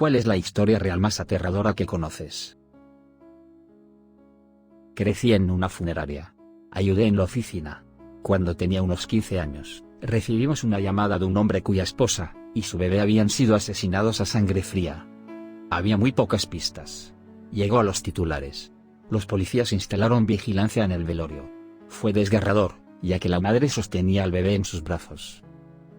¿Cuál es la historia real más aterradora que conoces? Crecí en una funeraria. Ayudé en la oficina. Cuando tenía unos 15 años, recibimos una llamada de un hombre cuya esposa y su bebé habían sido asesinados a sangre fría. Había muy pocas pistas. Llegó a los titulares. Los policías instalaron vigilancia en el velorio. Fue desgarrador, ya que la madre sostenía al bebé en sus brazos.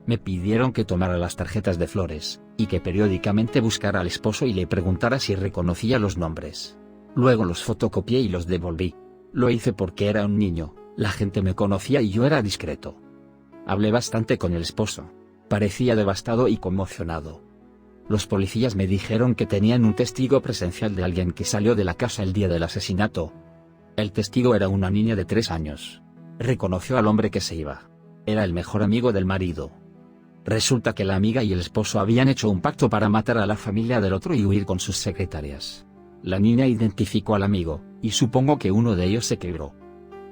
Me pidieron que tomara las tarjetas de flores, y que periódicamente buscara al esposo y le preguntara si reconocía los nombres. Luego los fotocopié y los devolví. Lo hice porque era un niño, la gente me conocía y yo era discreto. Hablé bastante con el esposo. Parecía devastado y conmocionado. Los policías me dijeron que tenían un testigo presencial de alguien que salió de la casa el día del asesinato. El testigo era una niña de 3 años. Reconoció al hombre que se iba. Era el mejor amigo del marido. Resulta que la amiga y el esposo habían hecho un pacto para matar a la familia del otro y huir con sus secretarias. La niña identificó al amigo, y supongo que uno de ellos se quebró.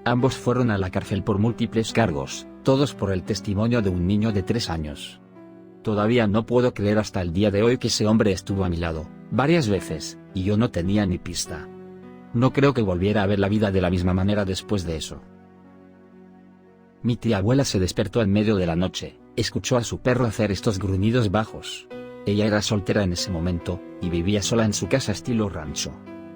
Ambos fueron a la cárcel por múltiples cargos, todos por el testimonio de un niño de 3 años. Todavía no puedo creer hasta el día de hoy que ese hombre estuvo a mi lado, varias veces, y yo no tenía ni pista. No creo que volviera a ver la vida de la misma manera después de eso. Mi tía abuela se despertó en medio de la noche, escuchó a su perro hacer estos gruñidos bajos. Ella era soltera en ese momento, y vivía sola en su casa estilo rancho.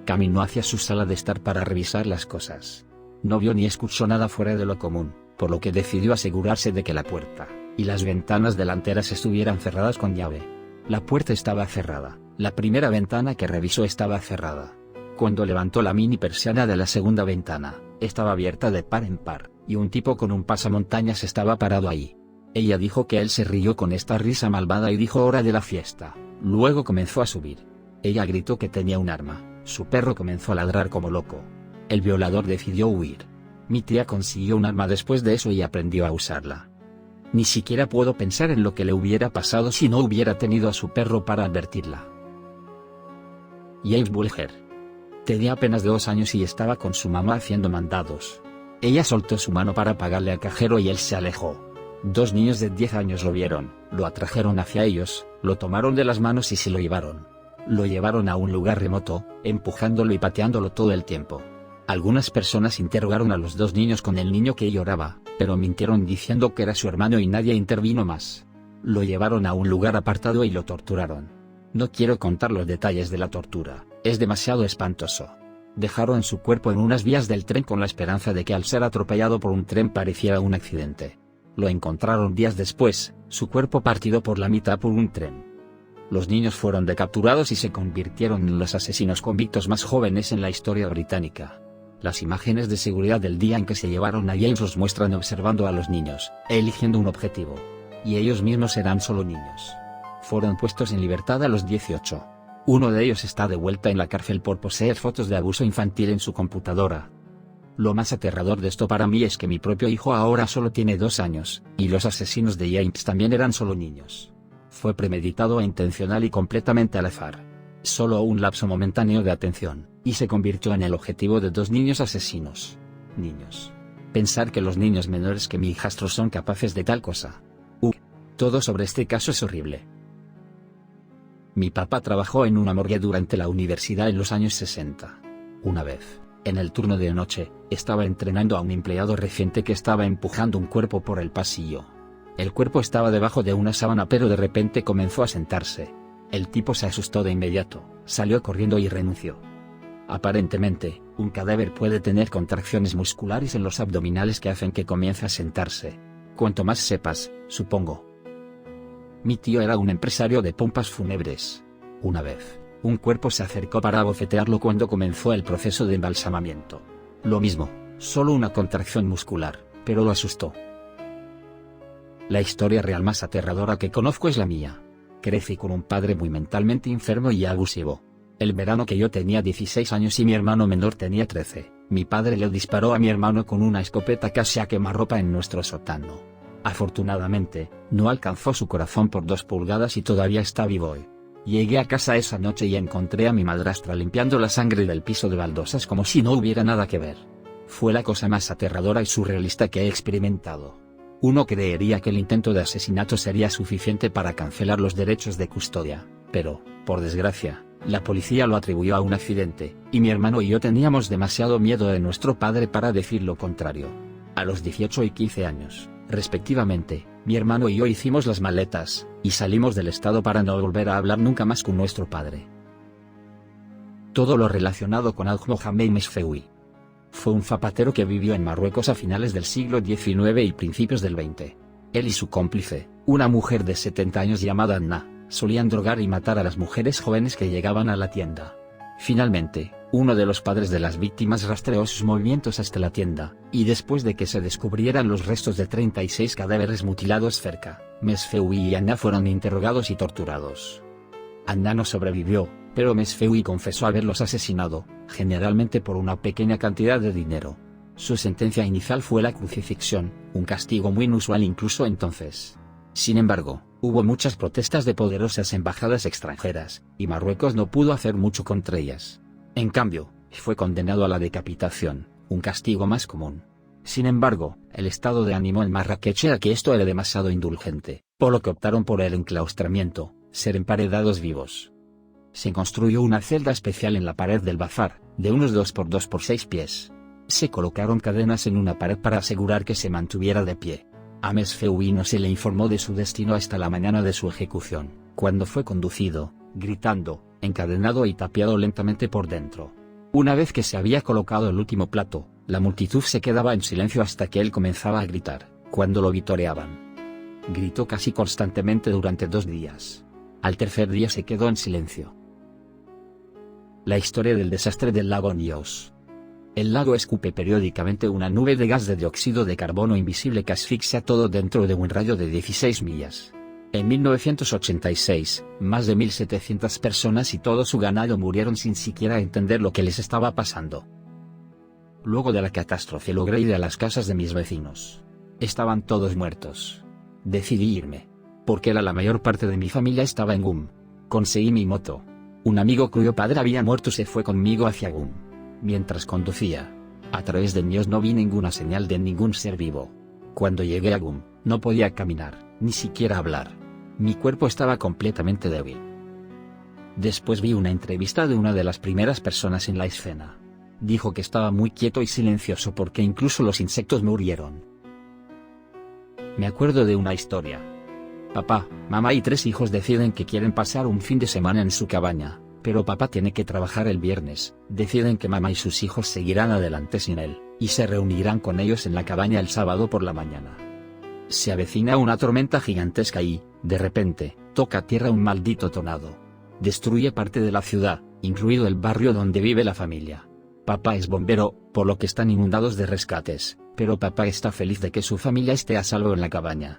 Caminó hacia su sala de estar para revisar las cosas. No vio ni escuchó nada fuera de lo común, por lo que decidió asegurarse de que la puerta y las ventanas delanteras estuvieran cerradas con llave. La puerta estaba cerrada, la primera ventana que revisó estaba cerrada. Cuando levantó la mini persiana de la segunda ventana, estaba abierta de par en par, y un tipo con un pasamontañas estaba parado ahí. Ella dijo que él se rió con esta risa malvada y dijo hora de la fiesta. Luego comenzó a subir. Ella gritó que tenía un arma, su perro comenzó a ladrar como loco. El violador decidió huir. Mi tía consiguió un arma después de eso y aprendió a usarla. Ni siquiera puedo pensar en lo que le hubiera pasado si no hubiera tenido a su perro para advertirla. James Bulger. Tenía apenas 2 años y estaba con su mamá haciendo mandados. Ella soltó su mano para pagarle al cajero y él se alejó. 2 niños de 10 años lo vieron, lo atrajeron hacia ellos, lo tomaron de las manos y se lo llevaron. Lo llevaron a un lugar remoto, empujándolo y pateándolo todo el tiempo. Algunas personas interrogaron a los 2 niños con el niño que lloraba, pero mintieron diciendo que era su hermano y nadie intervino más. Lo llevaron a un lugar apartado y lo torturaron. No quiero contar los detalles de la tortura, es demasiado espantoso. Dejaron su cuerpo en unas vías del tren con la esperanza de que al ser atropellado por un tren pareciera un accidente. Lo encontraron días después, su cuerpo partido por la mitad por un tren. Los niños fueron decapturados y se convirtieron en los asesinos convictos más jóvenes en la historia británica. Las imágenes de seguridad del día en que se llevaron a James los muestran observando a los niños, eligiendo un objetivo. Y ellos mismos eran solo niños. Fueron puestos en libertad a los 18. Uno de ellos está de vuelta en la cárcel por poseer fotos de abuso infantil en su computadora. Lo más aterrador de esto para mí es que mi propio hijo ahora solo tiene 2 años, y los asesinos de James también eran solo niños. Fue premeditado e intencional y completamente al azar. Solo un lapso momentáneo de atención, y se convirtió en el objetivo de 2 niños asesinos. Niños. Pensar que los niños menores que mi hijastro son capaces de tal cosa. Todo sobre este caso es horrible. Mi papá trabajó en una morgue durante la universidad en los años 60. Una vez, en el turno de noche, estaba entrenando a un empleado reciente que estaba empujando un cuerpo por el pasillo. El cuerpo estaba debajo de una sábana pero de repente comenzó a sentarse. El tipo se asustó de inmediato, salió corriendo y renunció. Aparentemente, un cadáver puede tener contracciones musculares en los abdominales que hacen que comience a sentarse. Cuanto más sepas, supongo. Mi tío era un empresario de pompas fúnebres. Una vez, un cuerpo se acercó para abofetearlo cuando comenzó el proceso de embalsamamiento. Lo mismo, solo una contracción muscular, pero lo asustó. La historia real más aterradora que conozco es la mía. Crecí con un padre muy mentalmente enfermo y abusivo. El verano que yo tenía 16 años y mi hermano menor tenía 13, mi padre le disparó a mi hermano con una escopeta casi a quemarropa en nuestro sótano. Afortunadamente, no alcanzó su corazón por 2 pulgadas y todavía está vivo hoy. Llegué a casa esa noche y encontré a mi madrastra limpiando la sangre del piso de baldosas como si no hubiera nada que ver. Fue la cosa más aterradora y surrealista que he experimentado. Uno creería que el intento de asesinato sería suficiente para cancelar los derechos de custodia, pero, por desgracia, la policía lo atribuyó a un accidente, y mi hermano y yo teníamos demasiado miedo de nuestro padre para decir lo contrario. A los 18 y 15 años, respectivamente, mi hermano y yo hicimos las maletas, y salimos del estado para no volver a hablar nunca más con nuestro padre. Todo lo relacionado con Al-Mohamed Mesfeoui. Fue un zapatero que vivió en Marruecos a finales del siglo XIX y principios del XX. Él y su cómplice, una mujer de 70 años llamada Anna, solían drogar y matar a las mujeres jóvenes que llegaban a la tienda. Finalmente, uno de los padres de las víctimas rastreó sus movimientos hasta la tienda, y después de que se descubrieran los restos de 36 cadáveres mutilados cerca, Mesfeoui y Anna fueron interrogados y torturados. Anna no sobrevivió, pero Mesfeoui confesó haberlos asesinado, generalmente por una pequeña cantidad de dinero. Su sentencia inicial fue la crucifixión, un castigo muy inusual incluso entonces. Sin embargo, hubo muchas protestas de poderosas embajadas extranjeras, y Marruecos no pudo hacer mucho contra ellas. En cambio, fue condenado a la decapitación, un castigo más común. Sin embargo, el estado de ánimo en Marrakech era que esto era demasiado indulgente, por lo que optaron por el enclaustramiento, ser emparedados vivos. Se construyó una celda especial en la pared del bazar, de unos 2 por 2 por 6 pies. Se colocaron cadenas en una pared para asegurar que se mantuviera de pie. A Mesfeoui no se le informó de su destino hasta la mañana de su ejecución, cuando fue conducido, gritando, encadenado y tapiado lentamente por dentro. Una vez que se había colocado el último plato, la multitud se quedaba en silencio hasta que él comenzaba a gritar, cuando lo vitoreaban. Gritó casi constantemente durante 2 días. Al tercer día se quedó en silencio. La historia del desastre del lago Nyos. El lago escupe periódicamente una nube de gas de dióxido de carbono invisible que asfixia todo dentro de un radio de 16 millas. En 1986, más de 1.700 personas y todo su ganado murieron sin siquiera entender lo que les estaba pasando. Luego de la catástrofe logré ir a las casas de mis vecinos. Estaban todos muertos. Decidí irme. Porque la mayor parte de mi familia estaba en Gum. Conseguí mi moto. Un amigo cuyo padre había muerto se fue conmigo hacia Gum. Mientras conducía, a través de Nyos no vi ninguna señal de ningún ser vivo. Cuando llegué a Gum, no podía caminar, ni siquiera hablar. Mi cuerpo estaba completamente débil. Después vi una entrevista de una de las primeras personas en la escena. Dijo que estaba muy quieto y silencioso porque incluso los insectos murieron. Me acuerdo de una historia. Papá, mamá y 3 hijos deciden que quieren pasar un fin de semana en su cabaña. Pero papá tiene que trabajar el viernes, deciden que mamá y sus hijos seguirán adelante sin él, y se reunirán con ellos en la cabaña el sábado por la mañana. Se avecina una tormenta gigantesca y, de repente, toca tierra un maldito tornado. Destruye parte de la ciudad, incluido el barrio donde vive la familia. Papá es bombero, por lo que están inundados de rescates, pero papá está feliz de que su familia esté a salvo en la cabaña.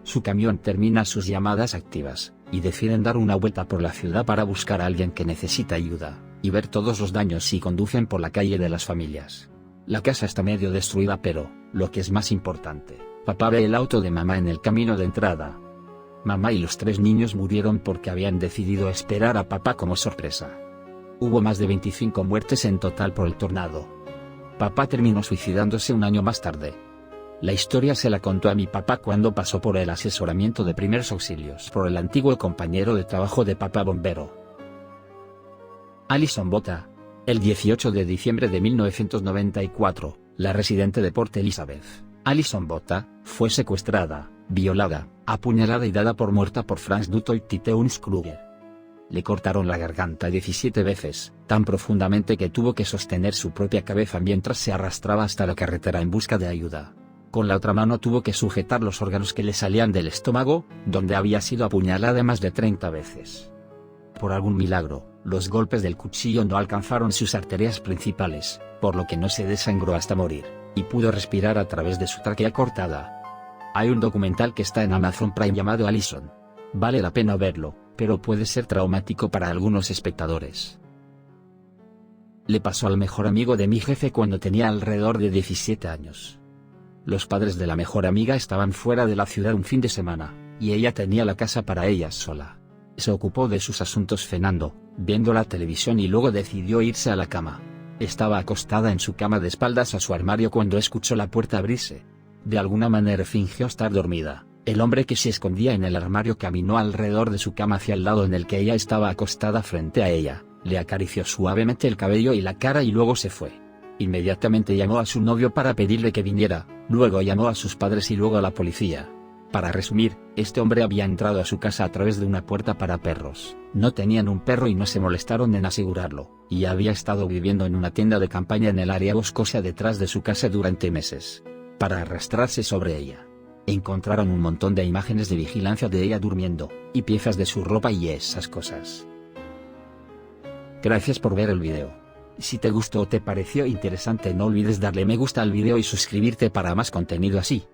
Su camión termina sus llamadas activas, y deciden dar una vuelta por la ciudad para buscar a alguien que necesita ayuda, y ver todos los daños si conducen por la calle de las familias. La casa está medio destruida pero, lo que es más importante, papá ve el auto de mamá en el camino de entrada. Mamá y los 3 niños murieron porque habían decidido esperar a papá como sorpresa. Hubo más de 25 muertes en total por el tornado. Papá terminó suicidándose un año más tarde. La historia se la contó a mi papá cuando pasó por el asesoramiento de primeros auxilios por el antiguo compañero de trabajo de papá bombero. Alison Botha. El 18 de diciembre de 1994, la residente de Port Elizabeth, Alison Botha, fue secuestrada, violada, apuñalada y dada por muerta por Franz Dutoit Titeusz Kruger. Le cortaron la garganta 17 veces, tan profundamente que tuvo que sostener su propia cabeza mientras se arrastraba hasta la carretera en busca de ayuda. Con la otra mano tuvo que sujetar los órganos que le salían del estómago, donde había sido apuñalada más de 30 veces. Por algún milagro, los golpes del cuchillo no alcanzaron sus arterias principales, por lo que no se desangró hasta morir, y pudo respirar a través de su tráquea cortada. Hay un documental que está en Amazon Prime llamado Alison. Vale la pena verlo, pero puede ser traumático para algunos espectadores. Le pasó al mejor amigo de mi jefe cuando tenía alrededor de 17 años. Los padres de la mejor amiga estaban fuera de la ciudad un fin de semana, y ella tenía la casa para ella sola. Se ocupó de sus asuntos cenando, viendo la televisión y luego decidió irse a la cama. Estaba acostada en su cama de espaldas a su armario cuando escuchó la puerta abrirse. De alguna manera fingió estar dormida, El hombre que se escondía en el armario caminó alrededor de su cama hacia el lado en el que ella estaba acostada frente a ella, le acarició suavemente el cabello y la cara y luego se fue. Inmediatamente llamó a su novio para pedirle que viniera, luego llamó a sus padres y luego a la policía. Para resumir, este hombre había entrado a su casa a través de una puerta para perros. No tenían un perro y no se molestaron en asegurarlo, y había estado viviendo en una tienda de campaña en el área boscosa detrás de su casa durante meses. Para arrastrarse sobre ella. Encontraron un montón de imágenes de vigilancia de ella durmiendo, y piezas de su ropa y esas cosas. Gracias por ver el video. Si te gustó o te pareció interesante no olvides darle me gusta al video y suscribirte para más contenido así.